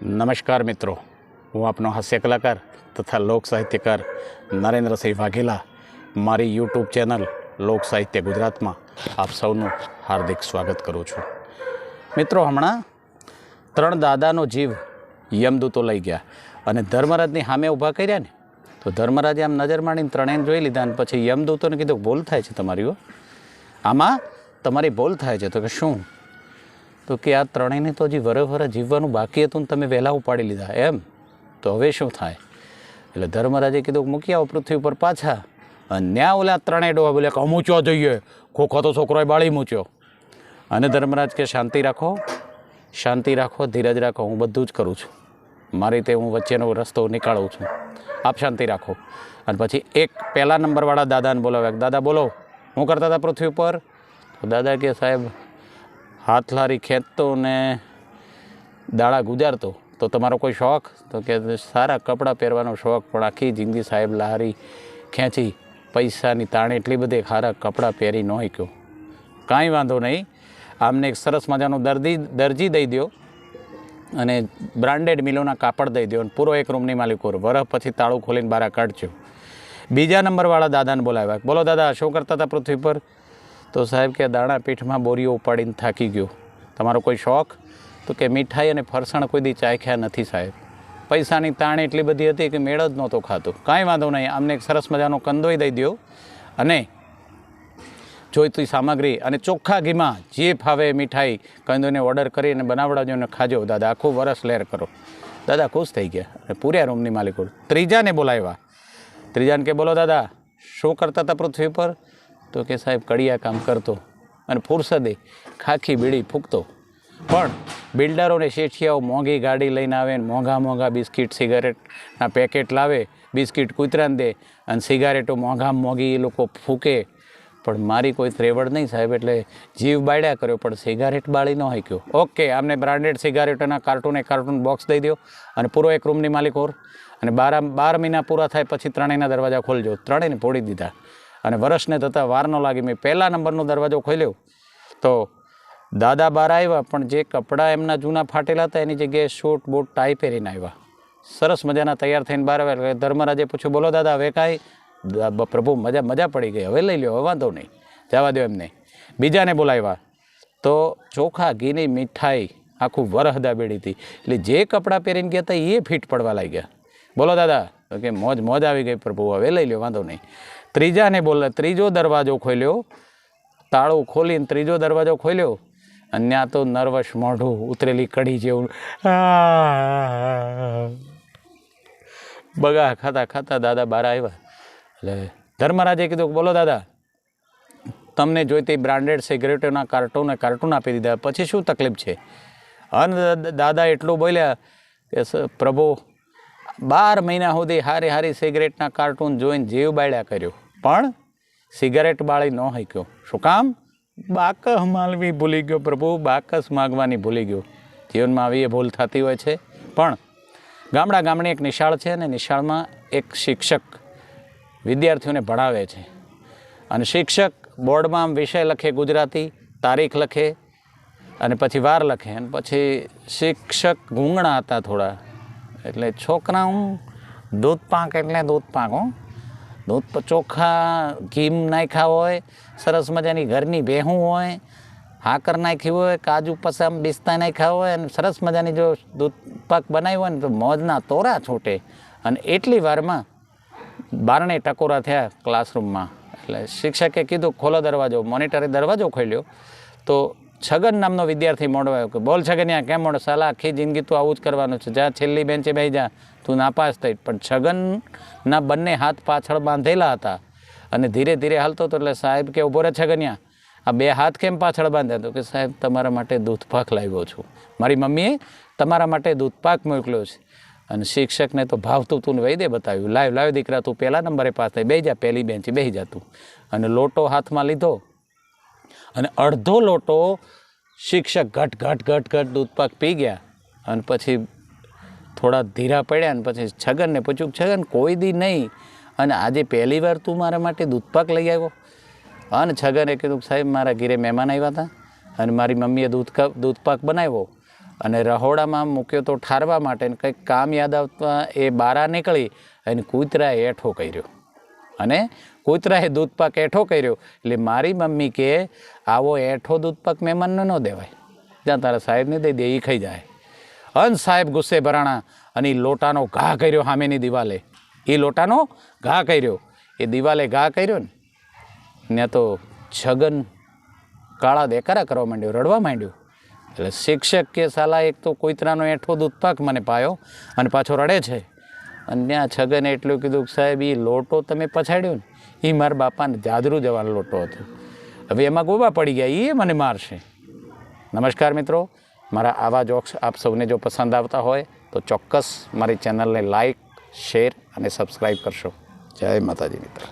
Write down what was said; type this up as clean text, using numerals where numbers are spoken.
નમસ્કાર મિત્રો, હું આપનો હાસ્ય કલાકાર તથા લોક સાહિત્યકાર નરેન્દ્રસિંહ વાઘેલા મારી યુટ્યુબ ચેનલ લોક સાહિત્ય ગુજરાતમાં આપ સૌનું હાર્દિક સ્વાગત કરું છું. મિત્રો, હમણાં 3 દાદાનો જીવ યમદૂતો લઈ ગયા અને ધર્મરાજની સામે ઊભા કર્યા ને, તો ધર્મરાજે આમ નજર માંડીને ત્રણેયને જોઈ લીધા અને પછી યમદૂતોને કીધું ભૂલ થાય છે તમારી, આમાં તમારી ભૂલ થાય છે. તો કે શું? તો કે આ ત્રણેયને તો હજી વરે જીવવાનું બાકી હતું ને તમે વહેલા ઉપાડી લીધા, એમ તો હવે શું થાય? એટલે ધર્મરાજે કીધું મૂકી આવો પૃથ્વી ઉપર પાછા. અને ન્યા ઓલા ત્રણેય ડોહા બોલે કે મૂચ્યો જઈએ, ખોખો તો છોકરોએ બાળી મૂચ્યો. અને ધર્મરાજ કે શાંતિ રાખો, શાંતિ રાખો, ધીરજ રાખો, હું બધું જ કરું છું, મારી રીતે હું વચ્ચેનો રસ્તો નીકાળું છું, આપ શાંતિ રાખો. અને પછી એક પહેલા નંબરવાળા દાદાને બોલાવ્યા. દાદા બોલો, શું કરતા હતા પૃથ્વી ઉપર? તો દાદા કે સાહેબ હાથ લારી ખેંચતો ને દાડા ગુજારતો. તો તમારો કોઈ શોખ? તો કે સારા કપડાં પહેરવાનો શોખ, પણ આખી જિંદગી સાહેબ લારી ખેંચી, પૈસાની તાણ એટલી બધી સારા કપડાં પહેરી ન શક્યો. કાંઈ વાંધો નહીં, આમને એક સરસ મજાનો દરજી દઈ દો અને બ્રાન્ડેડ મિલોના કાપડ દઈ દો અને પૂરો એક રૂમની માલિકો વરસ પછી તાળું ખોલીને બહાર કાઢજો. બીજા નંબરવાળા દાદાને બોલાવ્યા. બોલો દાદા, શું કરતા હતા પૃથ્વી પર? તો સાહેબ કે દાણા પીઠમાં બોરીઓ ઉપાડીને થાકી ગયો. તમારો કોઈ શોખ? તો કે મીઠાઈ અને ફરસાણ કોઈ દી ચાખ્યા નથી સાહેબ, પૈસાની તાણ એટલી બધી હતી કે મેળ જ નહોતો ખાતો. કાંઈ વાંધો નહીં, આમને એક સરસ મજાનો કંદોઈ દઈ દો અને જોઈતી સામગ્રી અને ચોખ્ખા ઘીમાં જે ફાવે મીઠાઈ કંદોઈને ઓર્ડર કરીને બનાવડાજો અને ખાજો. દાદા આખું વરસ લેર કરો. દાદા ખુશ થઈ ગયા અને પૂર્યા રૂમની માલિકો. ત્રીજાને બોલાવ્યા. ત્રીજાને કે બોલો દાદા, શું કરતા હતા પૃથ્વી પર? તો કે સાહેબ કડિયા કામ કરતો અને ફુરસદે ખાખી બીડી ફૂંકતો. પણ બિલ્ડરોને શેઠિયાઓ મોંઘી ગાડી લઈને આવે ને મોંઘા બિસ્કિટ સિગારેટના પેકેટ લાવે, બિસ્કિટ કૂતરાને દે અને સિગારેટો મોંઘી એ લોકો ફૂંકે. પણ મારી કોઈ ત્રેવડ નહીં સાહેબ, એટલે જીવ બાળ્યા કર્યો પણ સિગારેટ બાળી ન શક્યો. ઓકે, આમને બ્રાન્ડેડ સિગારેટોના કાર્ટૂન બોક્સ દઈ દો અને પૂરો એક રૂમની માલિકો. અને 12 મહિના પૂરા થાય પછી ત્રણેયના દરવાજા ખોલજો. ત્રણેયને ફોડી દીધા અને વર્ષને થતાં વાર ન લાગી. મેં પહેલા નંબરનો દરવાજો ખોલ્યો તો દાદા બહાર આવ્યા, પણ જે કપડાં એમના જૂના ફાટેલા હતા એની જગ્યાએ શૂટ બૂટ ટાઈ પહેરીને આવ્યા, સરસ મજાના તૈયાર થઈને બહાર આવ્યા. ધર્મરાજે પૂછ્યું, બોલો દાદા હવે કાંઈ? પ્રભુ મજા પડી ગઈ, હવે લઈ લો, હવે વાંધો નહીં, જવા દો એમને. બીજાને બોલાવ્યા તો ચોખા ઘીની મીઠાઈ આખું વરહ દાબેડી હતી, એટલે જે કપડાં પહેરીને ગયા હતા એ ફિટ પડવા લાગ્યા. બોલો દાદા, કે મોજ આવી ગઈ પ્રભુ, હવે લઈ લો, વાંધો નહીં. ત્રીજાને ત્રીજો દરવાજો ખોલ્યો, તાળું ખોલીને ત્રીજો દરવાજો ખોલ્યો અને ત્યાં તો નર્વસ મોઢું ઉતરેલી કઢી જેવું બગા ખાતા દાદા બહાર આવ્યા. એટલે ધર્મરાજે કીધું, બોલો દાદા, તમને જોઈતી બ્રાન્ડેડ સિગરેટોના કાર્ટૂન આપી દીધા, પછી શું તકલીફ છે? અને દાદા એટલું બોલ્યા કે પ્રભુ 12 મહિના સુધી હારી સિગરેટના કાર્ટૂન જોઈને જીવ બાળ્યા કર્યો, પણ સિગરેટ બાળી ન શક્યો. શું કામ? બાકસ માલવી ભૂલી ગયો પ્રભુ, બાકસ માગવાની ભૂલી ગયો. જીવનમાં આવી એ ભૂલ થતી હોય છે. પણ ગામની એક નિશાળ છે અને નિશાળમાં એક શિક્ષક વિદ્યાર્થીઓને ભણાવે છે અને શિક્ષક બોર્ડમાં આમ વિષય લખે, ગુજરાતી તારીખ લખે અને પછી વાર લખે. અને પછી શિક્ષક ગૂંગણા હતા થોડા, એટલે છોકરા દૂધ પાક એટલે દૂધ પાક દૂધ ચોખ્ખા ઘી નાખ્યા હોય, સરસ મજાની ઘરની ભેહું હોય, હાકર નાખી હોય, કાજુ પસામ બિસ્તા નાખ્યા હોય અને સરસ મજાની જો દૂધ પાક બનાવી હોય ને તો મોજના તોરા છૂટે. અને એટલી વારમાં 12 ટકોરા થયા ક્લાસરૂમમાં. એટલે શિક્ષકે કીધું ખોલો દરવાજો. મોનિટરે દરવાજો ખોલ્યો તો છગન નામનો વિદ્યાર્થી મોડો આવ્યો કે બોલ છગનિયા, કેમ મોડો? સાલા આખી જિંદગી તું આવું જ કરવાનું છે, જા છેલ્લી બેન્ચે બેસી જા, તું નાપાસ થઈ. પણ છગનના બંને હાથ પાછળ બાંધેલા હતા અને ધીરે ધીરે હાલતો હતો. એટલે સાહેબ કે ઉભો રહે છગનિયા, આ 2 હાથ કેમ પાછળ બાંધ્યા? તો કે સાહેબ તમારા માટે દૂધપાક લાવ્યો છું, મારી મમ્મીએ તમારા માટે દૂધપાક મોકલ્યો છે. અને શિક્ષકને તો ભાવતું તું વૈદે બતાવ્યું, લાવ દીકરા, તું પહેલા નંબરે પાસ થઈ, બેસી જા, પહેલી બેન્ચે બેસી જા તું. અને લોટો હાથમાં લીધો અને અડધો લોટો શિક્ષક ઘટ દૂધપાક પી ગયા. અને પછી થોડા ધીરા પડ્યા અને પછી છગનને પૂછ્યું, છગન કોઈ દી નહીં અને આજે પહેલી વાર તું મારા માટે દૂધપાક લઈ આવ્યો? અને છગને કીધું, સાહેબ મારા ઘરે મહેમાન આવ્યા હતા અને મારી મમ્મીએ દૂધપાક બનાવ્યો અને રહોડામાં મૂક્યો તો ઠારવા માટે ને કંઈક કામ યાદ આવતા એ બહાર નીકળી અને કૂતરાએ એઠો કર્યો અને કૂતરાએ દૂધપાક એઠો કર્યો. એટલે મારી મમ્મી કે આવો એઠો દૂધપાક મહેમાનને ન દેવાય, જ્યાં તારા સાહેબને દઈ દે એ ખાઈ જાય. અંત સાહેબ ગુસ્સે ભરાણા અને એ લોટાનો ઘા કર્યો સામેની દિવાલે. એ લોટાનો ઘા કર્યો, એ દિવાલે ઘા કર્યો ને ત્યાં તો છગન કાળા દેકારા કરવા માંડ્યો, રડવા માંડ્યો. એટલે શિક્ષક કે સાલા એક તો કૂતરાનો એઠો દૂધપાક મને પાયો અને પાછો રડે છે. અને ત્યાં છગને એટલું કીધું કે સાહેબ એ લોટો તમે પછાડ્યો ને એ મારા બાપાને જાદરું જવાનો લોટો હતો, હવે એમાં ગોબા પડી ગયા, એ મને મારશે. નમસ્કાર મિત્રો, મારા આવા જોક્સ આપ સૌને જો પસંદ આવતા હોય તો ચોક્કસ મારી ચેનલને લાઈક, શેર અને સબસ્ક્રાઈબ કરશો. જય માતાજી મિત્રો.